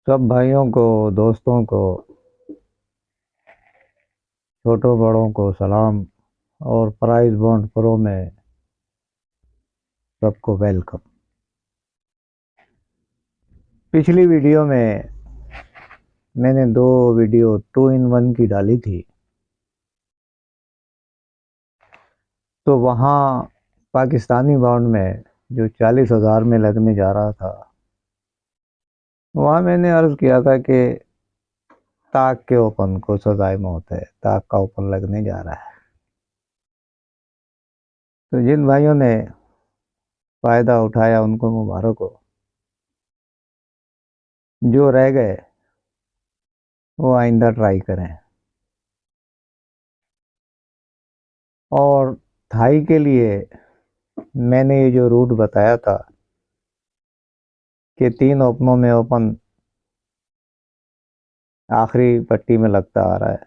सब भाइयों को, दोस्तों को, छोटों बड़ों को सलाम। और प्राइज बॉन्ड प्रो में सबको वेलकम। पिछली वीडियो में मैंने दो वीडियो 2 in 1 की डाली थी। तो वहाँ पाकिस्तानी बाउंड में जो 40,000 में लगने जा रहा था, वहाँ मैंने अर्ज किया था कि ताक के ओपन को सजाए मौत है, ताक का ओपन लगने जा रहा है। तो जिन भाइयों ने फ़ायदा उठाया उनको मुबारक हो। जो रह गए वो आइंदा ट्राई करें। और थाई के लिए मैंने ये जो रूट बताया था कि 3 ओपनों में ओपन आखिरी पट्टी में लगता आ रहा है,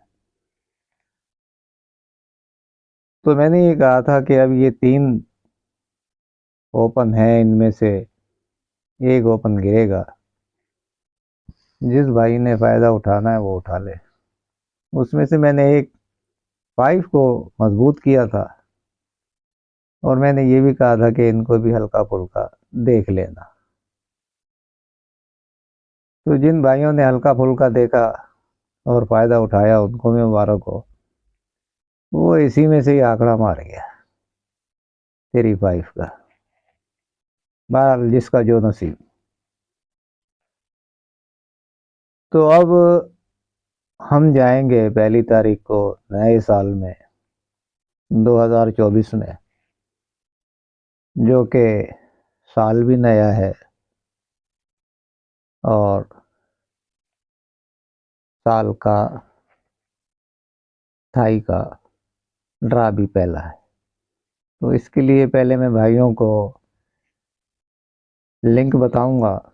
तो मैंने ये कहा था कि अब ये 3 ओपन है, इनमें से एक ओपन गिरेगा। जिस भाई ने फ़ायदा उठाना है वो उठा ले। उसमें से मैंने एक 5 को मजबूत किया था और मैंने ये भी कहा था कि इनको भी हल्का फुल्का देख लेना। तो जिन भाइयों ने हल्का फुल्का देखा और फ़ायदा उठाया उनको भी मुबारक हो। वो इसी में से ही आंकड़ा मार गया 35 का। बहरहाल जिसका जो नसीब। तो अब हम जाएंगे 1 तारीख को नए साल में 2024 में, जो कि साल भी नया है और साल का थाई का ड्रा भी पहला है। तो इसके लिए पहले मैं भाइयों को लिंक बताऊंगा।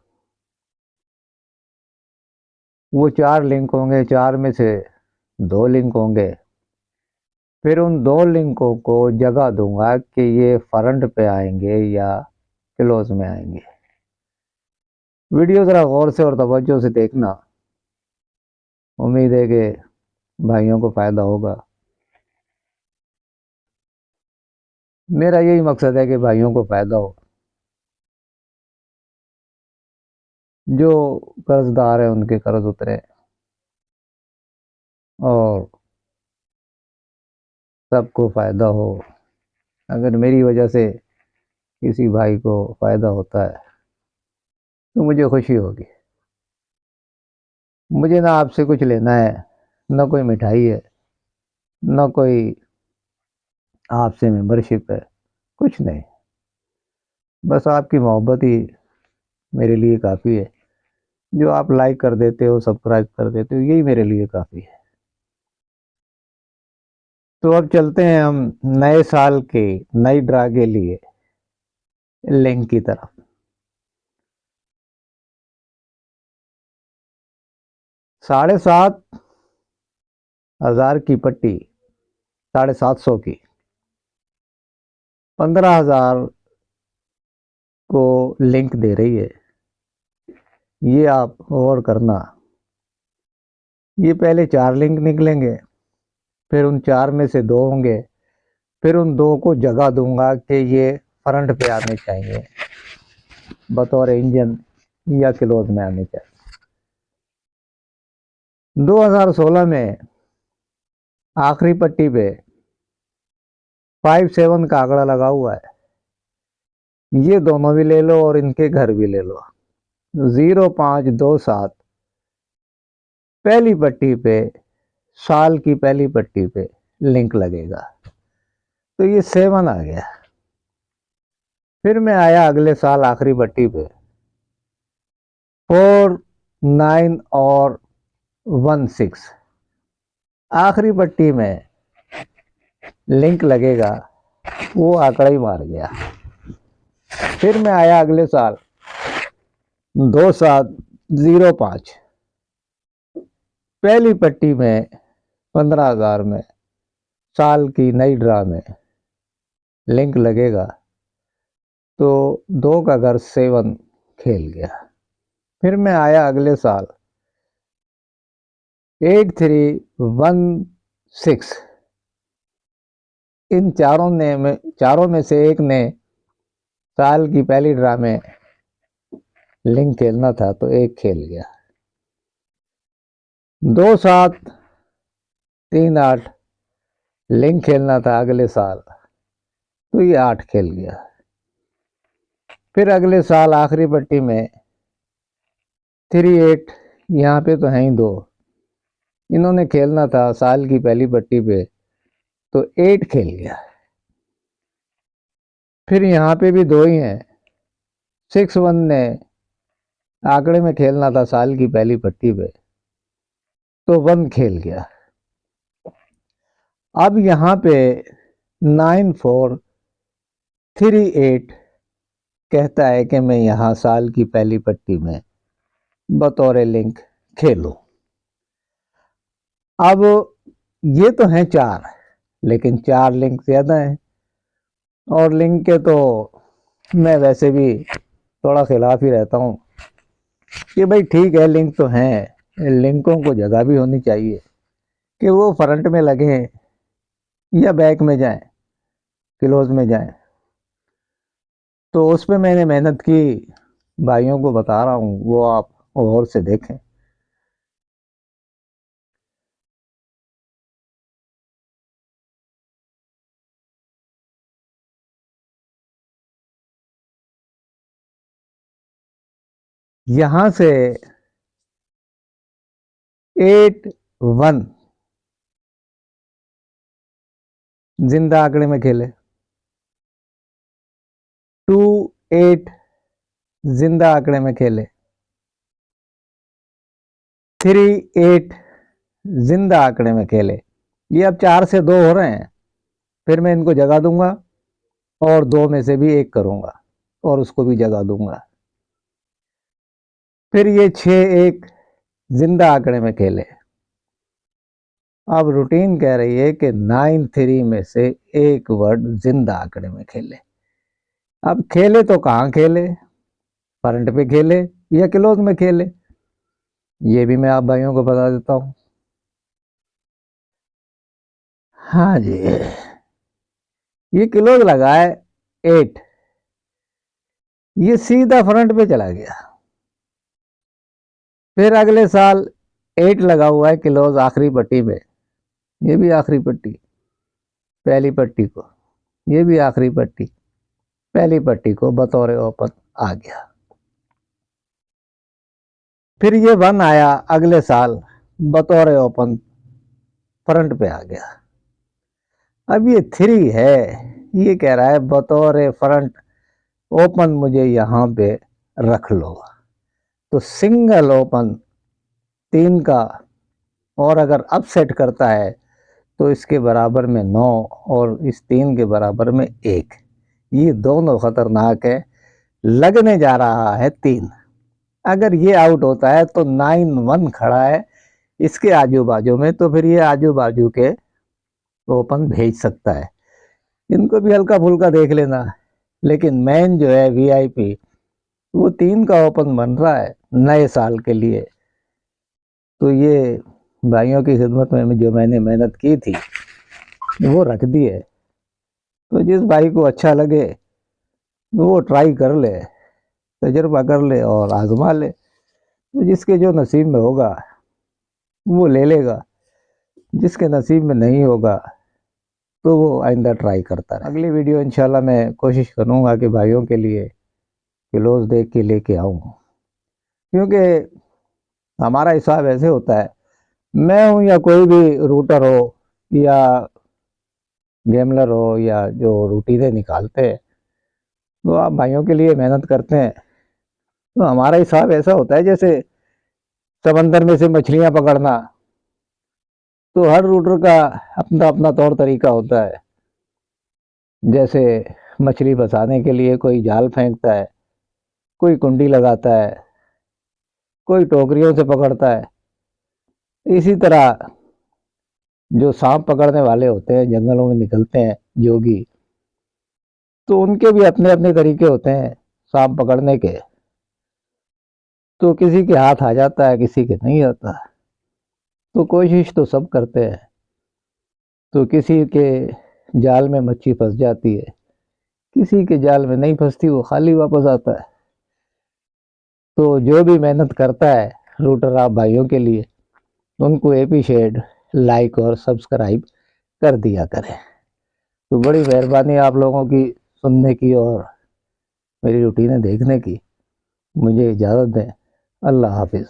वो 4 लिंक होंगे, 4 में से 2 लिंक होंगे। फिर उन 2 लिंकों को जगह दूंगा कि ये फ्रंट पे आएंगे या क्लोज में आएंगे। वीडियो ज़रा गौर से और तवज्जो से देखना। उम्मीद है कि भाइयों को फ़ायदा होगा। मेरा यही मकसद है कि भाइयों को फ़ायदा हो। जो कर्जदार है उनके कर्ज उतरे और सबको फ़ायदा हो। अगर मेरी वजह से किसी भाई को फ़ायदा होता है तो मुझे खुशी होगी। मुझे ना आपसे कुछ लेना है, ना कोई मिठाई है, ना कोई आपसे मेंबरशिप है, कुछ नहीं। बस आपकी मोहब्बत ही मेरे लिए काफ़ी है। जो आप लाइक कर देते हो, सब्सक्राइब कर देते हो, यही मेरे लिए काफ़ी है। तो अब चलते हैं हम नए साल के नई ड्रा के लिए लिंक की तरफ। 7,500 की पट्टी, 750 की 15,000 को लिंक दे रही है। ये आप और करना। ये पहले 4 लिंक निकलेंगे, फिर उन 4 में से 2 होंगे, फिर उन 2 को जगह दूंगा कि ये फ्रंट पे आने चाहिए बतौर इंजन या क्लोज में आने चाहिए। 2016 में आखिरी पट्टी पे 5-7 का आंकड़ा लगा हुआ है। ये दोनों भी ले लो और इनके घर भी ले लो। 0527 पहली पट्टी पे, साल की पहली पट्टी पे लिंक लगेगा। तो ये 7 आ गया। फिर मैं आया अगले साल आखिरी पट्टी पे 4, 9 और 16 आखिरी पट्टी में लिंक लगेगा। वो आंकड़ा ही मार गया। फिर मैं आया अगले साल 2705 पहली पट्टी में 15,000 में साल की नई ड्रा में लिंक लगेगा। तो 2 का घर 7 खेल गया। फिर मैं आया अगले साल 8316। इन चारों में से एक ने साल की पहली ड्रा में लिंक खेलना था तो एक खेल गया। 2738 लिंक खेलना था अगले साल तो ये 8 खेल गया। फिर अगले साल आखिरी पट्टी में 38, यहाँ पे तो हैं ही 2, इन्होंने खेलना था साल की पहली पट्टी पे तो 8 खेल गया। फिर यहाँ पे भी 2 ही हैं। 61 ने आंकड़े में खेलना था साल की पहली पट्टी पे तो 1 खेल गया। अब यहाँ पे 9438 कहता है कि मैं यहाँ साल की पहली पट्टी में बतौर लिंक खेलूं। अब ये तो हैं 4, लेकिन 4 लिंक ज़्यादा हैं और लिंक के तो मैं वैसे भी थोड़ा खिलाफ ही रहता हूँ कि भाई ठीक है लिंक तो हैं, लिंकों को जगह भी होनी चाहिए कि वो फ्रंट में लगे या बैक में जाएं, क्लोज में जाएं। तो उस पर मैंने मेहनत की, भाइयों को बता रहा हूँ, वो आप और से देखें। यहाँ से 81 जिंदा आंकड़े में खेले, 28 जिंदा आंकड़े में खेले, 38 जिंदा आंकड़े में खेले। ये अब 4 से 2 हो रहे हैं। फिर मैं इनको जगा दूंगा और 2 में से भी 1 करूंगा और उसको भी जगा दूंगा। फिर ये 6-1 जिंदा आंकड़े में खेले। अब रूटीन कह रही है कि 9-3 में से एक वर्ड जिंदा आंकड़े में खेले। अब खेले तो कहाँ खेले, फ्रंट पे खेले या क्लोज में खेले, ये भी मैं आप भाइयों को बता देता हूँ। हाँ जी, ये क्लोज लगा है 8, ये सीधा फ्रंट पे चला गया। फिर अगले साल 8 लगा हुआ है क्लोज आखिरी पट्टी में, ये भी आखिरी पट्टी, पहली पट्टी को, ये भी आखिरी पट्टी, पहली पट्टी को बतौर ओपन आ गया। फिर ये 1 आया अगले साल बतौर ओपन फ्रंट पे आ गया। अब ये 3 है, ये कह रहा है बतौर फ्रंट ओपन मुझे यहाँ पे रख लो। तो सिंगल ओपन 3 का, और अगर अपसेट करता है तो इसके बराबर में 9 और इस 3 के बराबर में 1, ये दोनों खतरनाक है। लगने जा रहा है 3, अगर ये आउट होता है तो 9-1 खड़ा है इसके आजू बाजू में, तो फिर ये आजू बाजू के ओपन भेज सकता है। इनको भी हल्का फुल्का देख लेना, लेकिन मेन जो है वीआईपी वो 3 का ओपन बन रहा है नए साल के लिए। तो ये भाइयों की खिदमत में जो मैंने मेहनत की थी वो रख दी है। तो जिस भाई को अच्छा लगे वो ट्राई कर ले, तजुर्बा कर ले और आजमा ले। तो जिसके जो नसीब में होगा वो ले लेगा, जिसके नसीब में नहीं होगा तो वो आइंदा ट्राई करता रहे। अगली वीडियो इंशाल्लाह मैं कोशिश करूँगा कि भाइयों के लिए क्लोज देख के लेके आऊँ, क्योंकि हमारा हिसाब ऐसे होता है, मैं हूँ या कोई भी रूटर हो या गेमलर हो या जो रूटीनें निकालते हैं तो आप भाइयों के लिए मेहनत करते हैं, तो हमारा हिसाब ऐसा होता है जैसे समंदर में से मछलियां पकड़ना। तो हर रूटर का अपना अपना तौर तरीका होता है। जैसे मछली फंसाने के लिए कोई जाल फेंकता है, कोई कुंडी लगाता है, कोई टोकरियों से पकड़ता है। इसी तरह जो सांप पकड़ने वाले होते हैं, जंगलों में निकलते हैं जोगी, तो उनके भी अपने अपने तरीके होते हैं सांप पकड़ने के। तो किसी के हाथ आ जाता है, किसी के नहीं आता। तो कोशिश तो सब करते हैं। तो किसी के जाल में मच्छी फंस जाती है, किसी के जाल में नहीं फंसती, वो खाली वापस आता है। तो जो भी मेहनत करता है रूटर आप भाइयों के लिए, उनको एप्रिशिएट, लाइक और सब्सक्राइब कर दिया करें। तो बड़ी मेहरबानी आप लोगों की सुनने की और मेरी रूटीनें देखने की। मुझे इजाज़त दें। अल्लाह हाफिज़।